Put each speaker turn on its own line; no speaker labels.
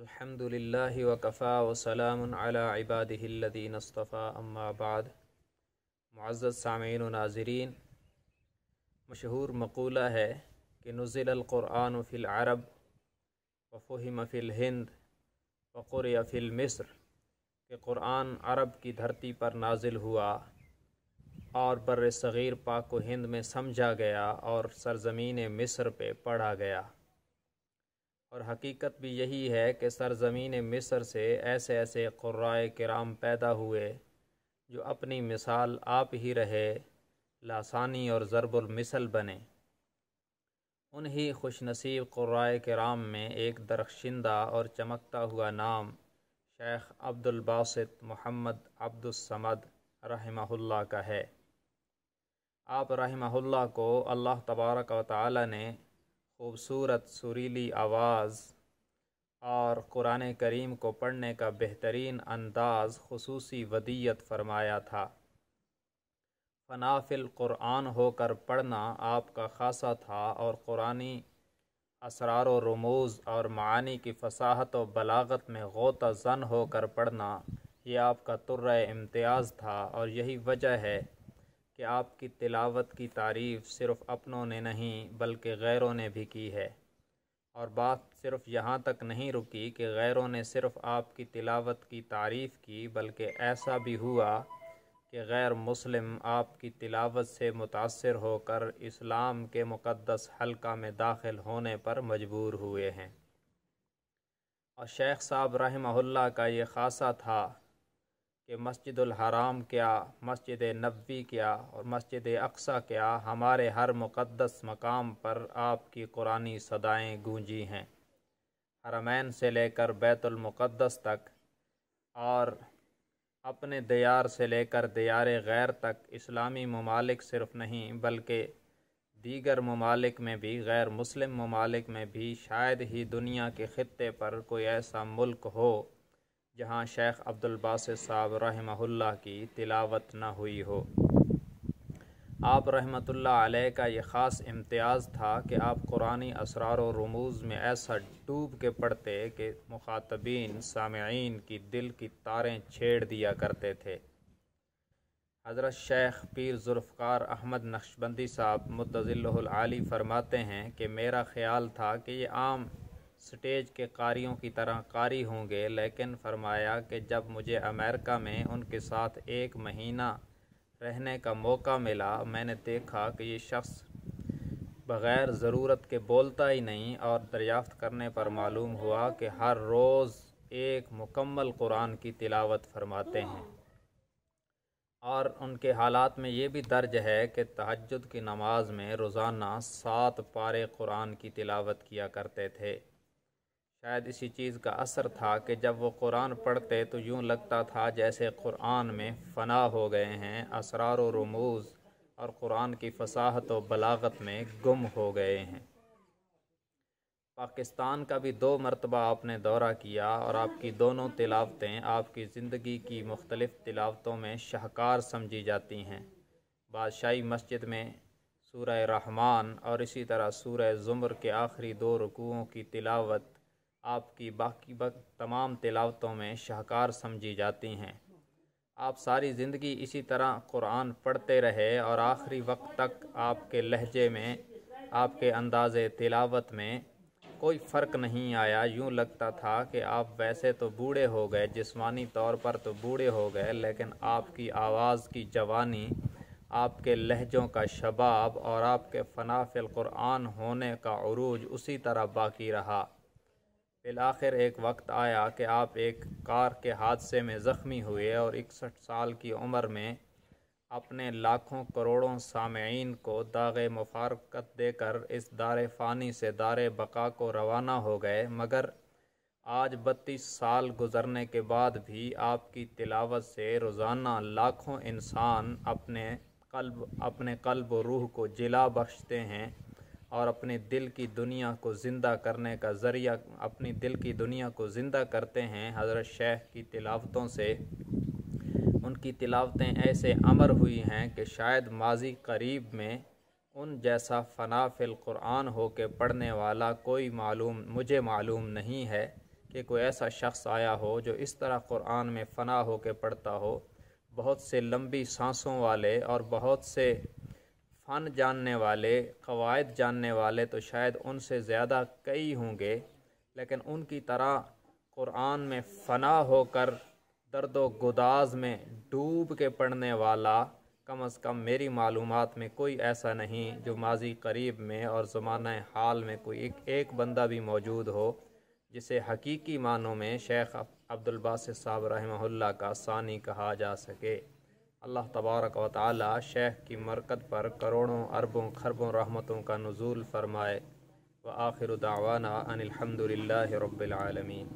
الحمدللہ وکفا وسلام علی عبادہ الذین اصطفیٰ اما بعد۔ معزز سامعین و ناظرین، مشہور مقولہ ہے کہ نزل القرآن فی العرب وفہم فی الہند وقرئ فی مصر، کہ قرآن عرب کی دھرتی پر نازل ہوا اور بر صغیر پاک و ہند میں سمجھا گیا اور سرزمین مصر پہ پڑھا گیا۔ اور حقیقت بھی یہی ہے کہ سرزمین مصر سے ایسے ایسے قرائے کرام پیدا ہوئے جو اپنی مثال آپ ہی رہے، لاسانی اور ضرب المثل بنے۔ انہی خوش نصیب قرائے کرام میں ایک درخشندہ اور چمکتا ہوا نام شیخ عبد الباسط محمد عبد الصمد رحمہ اللہ کا ہے۔ آپ رحمہ اللہ کو اللہ تبارک و تعالی نے خوبصورت سریلی آواز اور قرآن کریم کو پڑھنے کا بہترین انداز خصوصی ودیت فرمایا تھا۔ فنا فی القرآن ہو کر پڑھنا آپ کا خاصہ تھا، اور قرآنی اسرار و رموز اور معانی کی فصاحت و بلاغت میں غوطہ زن ہو کر پڑھنا یہ آپ کا طرۂ امتیاز تھا، اور یہی وجہ ہے کہ آپ کی تلاوت کی تعریف صرف اپنوں نے نہیں بلکہ غیروں نے بھی کی ہے۔ اور بات صرف یہاں تک نہیں رکی کہ غیروں نے صرف آپ کی تلاوت کی تعریف کی، بلکہ ایسا بھی ہوا کہ غیر مسلم آپ کی تلاوت سے متاثر ہو کر اسلام کے مقدس حلقہ میں داخل ہونے پر مجبور ہوئے ہیں۔ اور شیخ صاحب رحمہ اللہ کا یہ خاصہ تھا کہ مسجد الحرام کیا، مسجد نبوی کیا اور مسجد اقصیٰ کیا، ہمارے ہر مقدس مقام پر آپ کی قرآنی صدائیں گونجی ہیں۔ حرمین سے لے کر بیت المقدس تک اور اپنے دیار سے لے کر دیار غیر تک، اسلامی ممالک صرف نہیں بلکہ دیگر ممالک میں بھی، غیر مسلم ممالک میں بھی شاید ہی دنیا کے خطے پر کوئی ایسا ملک ہو جہاں شیخ عبد الباسط صاحب رحمہ اللہ کی تلاوت نہ ہوئی ہو۔ آپ رحمۃ اللہ علیہ کا یہ خاص امتیاز تھا کہ آپ قرآنی اسرار و رموز میں ایسا ڈوب کے پڑھتے کہ مخاطبین سامعین کی دل کی تاریں چھیڑ دیا کرتے تھے۔ حضرت شیخ پیر ذوالفقار احمد نقشبندی صاحب مدظلہ العالی فرماتے ہیں کہ میرا خیال تھا کہ یہ عام سٹیج کے قاریوں کی طرح قاری ہوں گے، لیکن فرمایا کہ جب مجھے امریکہ میں ان کے ساتھ 1 مہینہ رہنے کا موقع ملا، میں نے دیکھا کہ یہ شخص بغیر ضرورت کے بولتا ہی نہیں، اور دریافت کرنے پر معلوم ہوا کہ ہر روز ایک مکمل قرآن کی تلاوت فرماتے ہیں۔ اور ان کے حالات میں یہ بھی درج ہے کہ تہجد کی نماز میں روزانہ 7 پارے قرآن کی تلاوت کیا کرتے تھے۔ شاید اسی چیز کا اثر تھا کہ جب وہ قرآن پڑھتے تو یوں لگتا تھا جیسے قرآن میں فنا ہو گئے ہیں، اسرار و رموز اور قرآن کی فصاحت و بلاغت میں گم ہو گئے ہیں۔ پاکستان کا بھی 2 مرتبہ آپ نے دورہ کیا، اور آپ کی دونوں تلاوتیں آپ کی زندگی کی مختلف تلاوتوں میں شاہکار سمجھی جاتی ہیں۔ بادشاہی مسجد میں سورہ رحمان اور اسی طرح سورہ زمر کے آخری 2 رکوعوں کی تلاوت آپ کی باقی تمام تلاوتوں میں شاہکار سمجھی جاتی ہیں۔ آپ ساری زندگی اسی طرح قرآن پڑھتے رہے، اور آخری وقت تک آپ کے لہجے میں، آپ کے انداز تلاوت میں کوئی فرق نہیں آیا۔ یوں لگتا تھا کہ آپ ویسے تو بوڑھے ہو گئے، جسمانی طور پر تو بوڑھے ہو گئے، لیکن آپ کی آواز کی جوانی، آپ کے لہجوں کا شباب اور آپ کے فنا فی القرآن ہونے کا عروج اسی طرح باقی رہا۔ بالآخر ایک وقت آیا کہ آپ ایک کار کے حادثے میں زخمی ہوئے، اور 61 سال کی عمر میں اپنے لاکھوں کروڑوں سامعین کو داغ مفارقت دے کر اس دار فانی سے دار بقا کو روانہ ہو گئے۔ مگر آج 32 سال گزرنے کے بعد بھی آپ کی تلاوت سے روزانہ لاکھوں انسان اپنے قلب و روح کو جلا بخشتے ہیں، اور اپنے دل کی دنیا کو زندہ کرنے کا ذریعہ، اپنی دل کی دنیا کو زندہ کرتے ہیں۔ حضرت شیخ کی تلاوتوں سے، ان کی تلاوتیں ایسے امر ہوئی ہیں کہ شاید ماضی قریب میں ان جیسا فنا فی القرآن ہو کے پڑھنے والا کوئی مجھے معلوم نہیں ہے کہ کوئی ایسا شخص آیا ہو جو اس طرح قرآن میں فنا ہو کے پڑھتا ہو، بہت سے لمبی سانسوں والے اور بہت سے فن جاننے والے، قواعد جاننے والے تو شاید ان سے زیادہ کئی ہوں گے، لیکن ان کی طرح قرآن میں فنا ہو کر درد و گداز میں ڈوب کے پڑھنے والا کم از کم میری معلومات میں کوئی ایسا نہیں جو ماضی قریب میں اور زمانہ حال میں کوئی ایک بندہ بھی موجود ہو جسے حقیقی معنوں میں شیخ عبدالباسط صاحب رحمہ اللہ کا ثانی کہا جا سکے۔ اللہ تبارک و تعالی شیخ کی مرکت پر کروڑوں اربوں خربوں رحمتوں کا نزول فرمائے۔ وآخر دعوانا ان الحمد للہ رب العالمین۔